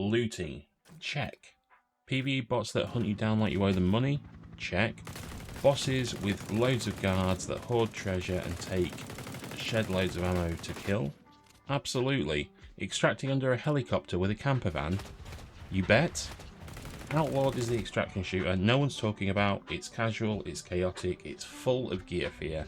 Looting, check. PvE bots that hunt you down like you owe them money, check. Bosses with loads of guards that hoard treasure and shed loads of ammo to kill, absolutely. Extracting under a helicopter with a camper van, you bet. Outlawed is the extraction shooter no one's talking about. It's casual, it's chaotic, it's full of gear fear.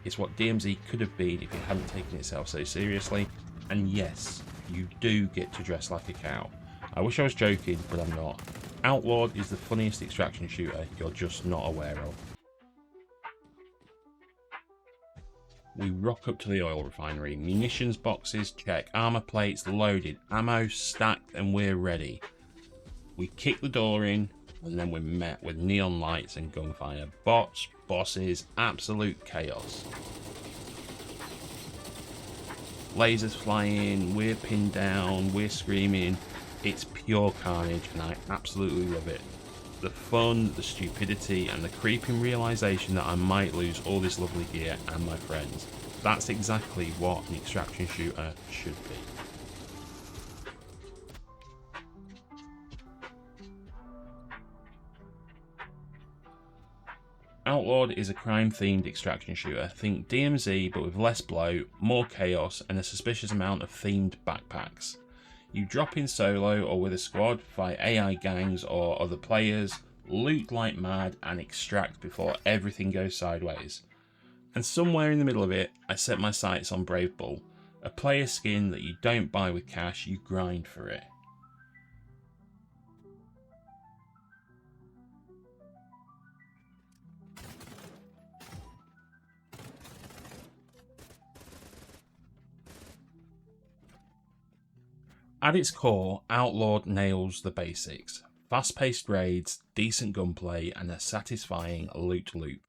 It's what DMZ could have been if it hadn't taken itself so seriously. And yes, you do get to dress like a cow. I wish I was joking, but I'm not. Outlawed is the funniest extraction shooter you're just not aware of. We rock up to the oil refinery. Munitions boxes, check. Armor plates loaded. Ammo stacked, and we're ready. We kick the door in, and then we're met with neon lights and gunfire. Bots, bosses, absolute chaos. Lasers flying, we're pinned down, we're screaming. It's pure carnage, and I absolutely love it. The fun, the stupidity, and the creeping realization that I might lose all this lovely gear and my friends. That's exactly what an extraction shooter should be. Outlawed is a crime-themed extraction shooter. Think DMZ, but with less blow, more chaos, and a suspicious amount of themed backpacks. You drop in solo or with a squad, fight AI gangs or other players, loot like mad, and extract before everything goes sideways. And somewhere in the middle of it, I set my sights on Brave Bull, a player skin that you don't buy with cash, you grind for it. At its core, Outlawed nails the basics. Fast-paced raids, decent gunplay, and a satisfying loot loop.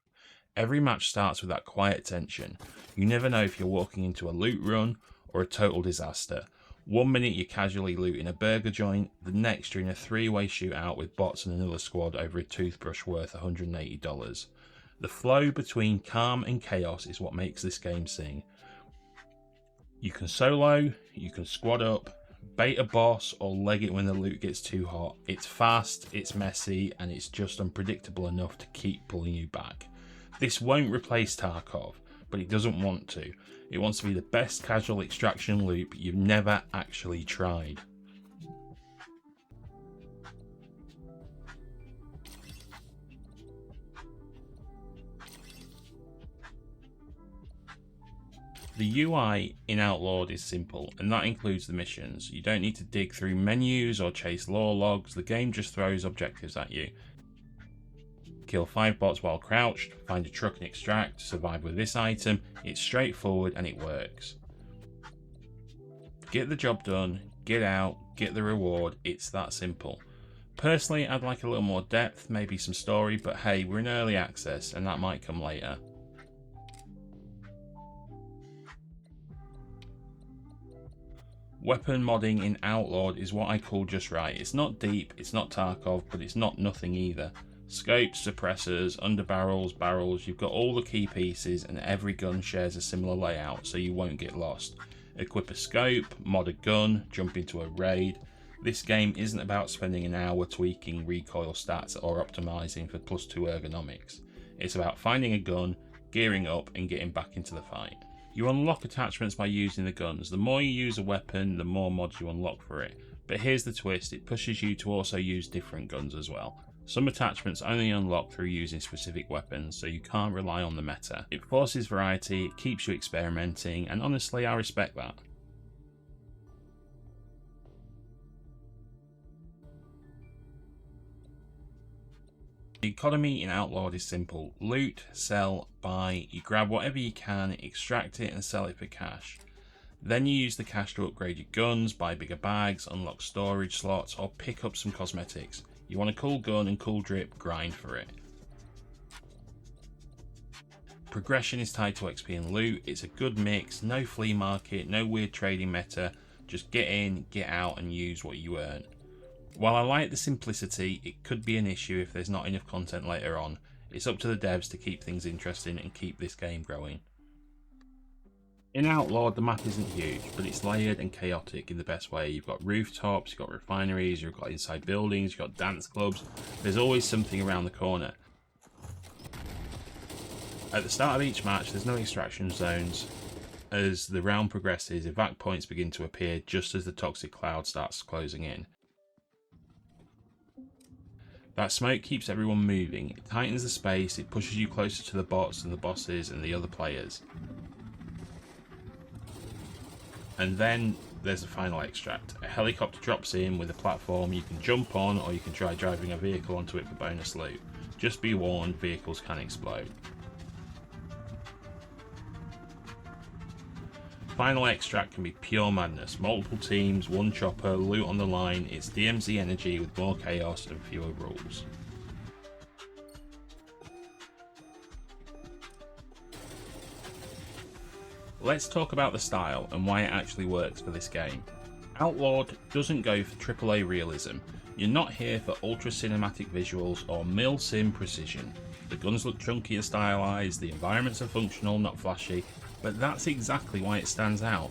Every match starts with that quiet tension. You never know if you're walking into a loot run or a total disaster. 1 minute you're casually looting a burger joint, the next you're in a three-way shootout with bots and another squad over a toothbrush worth $180. The flow between calm and chaos is what makes this game sing. You can solo, you can squad up, bait a boss, or leg it when the loot gets too hot. It's fast, it's messy, and it's just unpredictable enough to keep pulling you back. This won't replace Tarkov, but it doesn't want to. It wants to be the best casual extraction loop you've never actually tried. The UI in Outlawed is simple, and that includes the missions. You don't need to dig through menus or chase lore logs, the game just throws objectives at you. Kill 5 bots while crouched, find a truck and extract, survive with this item. It's straightforward and it works. Get the job done, get out, get the reward, it's that simple. Personally, I'd like a little more depth, maybe some story, but hey, we're in early access and that might come later. Weapon modding in Outlawed is what I call just right. It's not deep, it's not Tarkov, but it's not nothing either. Scopes, suppressors, underbarrels, barrels, you've got all the key pieces and every gun shares a similar layout so you won't get lost. Equip a scope, mod a gun, jump into a raid. This game isn't about spending an hour tweaking recoil stats or optimizing for +2 ergonomics. It's about finding a gun, gearing up and getting back into the fight. You unlock attachments by using the guns. The more you use a weapon, the more mods you unlock for it. But here's the twist, it pushes you to also use different guns as well. Some attachments only unlock through using specific weapons, so you can't rely on the meta. It forces variety, it keeps you experimenting, and honestly I respect that. The economy in Outlawed is simple. Loot, sell, buy, you grab whatever you can, extract it and sell it for cash. Then you use the cash to upgrade your guns, buy bigger bags, unlock storage slots, or pick up some cosmetics. You want a cool gun and cool drip, grind for it. Progression is tied to XP and loot, it's a good mix, no flea market, no weird trading meta, just get in, get out and use what you earn. While I like the simplicity, it could be an issue if there's not enough content later on. It's up to the devs to keep things interesting and keep this game growing. In Outlawed, the map isn't huge, but it's layered and chaotic in the best way. You've got rooftops, you've got refineries, you've got inside buildings, you've got dance clubs. There's always something around the corner. At the start of each match, there's no extraction zones. As the round progresses, evac points begin to appear just as the toxic cloud starts closing in. That smoke keeps everyone moving, it tightens the space, it pushes you closer to the bots and the bosses and the other players. And then there's the final extract. A helicopter drops in with a platform you can jump on, or you can try driving a vehicle onto it for bonus loot. Just be warned, vehicles can explode. Final extract can be pure madness. Multiple teams, one chopper, loot on the line. It's DMZ energy with more chaos and fewer rules. Let's talk about the style and why it actually works for this game. Outlawed doesn't go for AAA realism. You're not here for ultra cinematic visuals or mil-sim precision. The guns look chunky and stylized, the environments are functional, not flashy, but that's exactly why it stands out.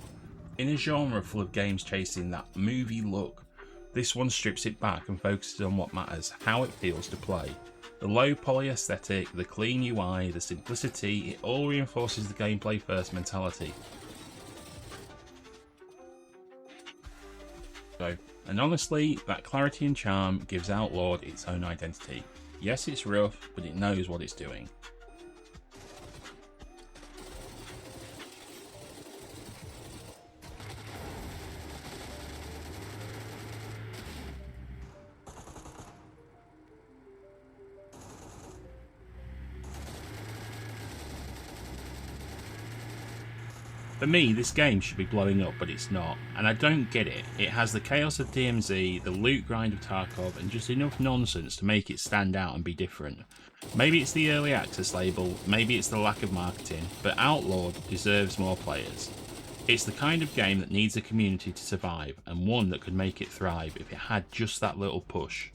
In a genre full of games chasing that movie look, this one strips it back and focuses on what matters, how it feels to play. The low poly aesthetic, the clean UI, the simplicity, it all reinforces the gameplay first mentality. And honestly, that clarity and charm gives Outlawed its own identity. Yes, it's rough, but it knows what it's doing. For me, this game should be blowing up, but it's not, and I don't get it. It has the chaos of DMZ, the loot grind of Tarkov, and just enough nonsense to make it stand out and be different. Maybe it's the early access label, maybe it's the lack of marketing, but Outlawed deserves more players. It's the kind of game that needs a community to survive, and one that could make it thrive if it had just that little push.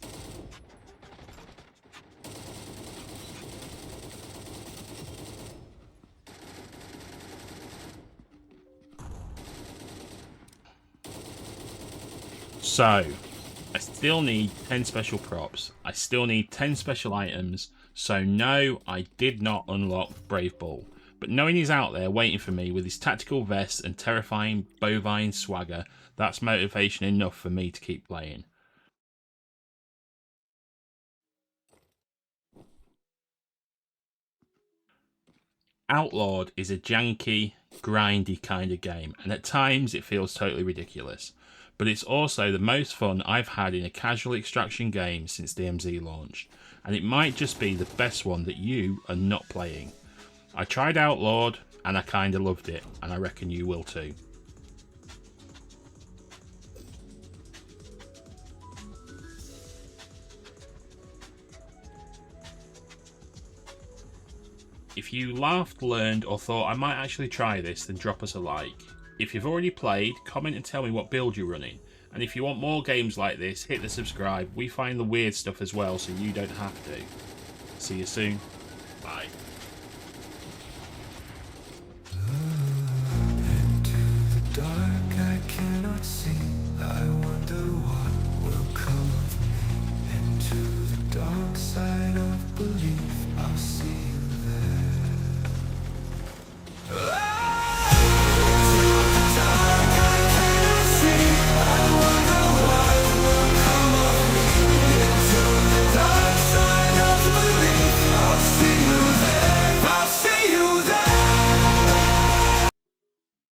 So, I still need 10 special props. I still need 10 special items. So no, I did not unlock Brave Bull. But knowing he's out there waiting for me with his tactical vest and terrifying bovine swagger, that's motivation enough for me to keep playing. Outlawed is a janky, grindy kind of game, and at times it feels totally ridiculous. But it's also the most fun I've had in a casual extraction game since DMZ launched, and it might just be the best one that you are not playing. I tried Outlawed, and I kinda loved it, and I reckon you will too. If you laughed, learned, or thought I might actually try this, then drop us a like. If you've already played, comment and tell me what build you're running. And if you want more games like this, hit the subscribe. We find the weird stuff as well, so you don't have to. See you soon. Bye.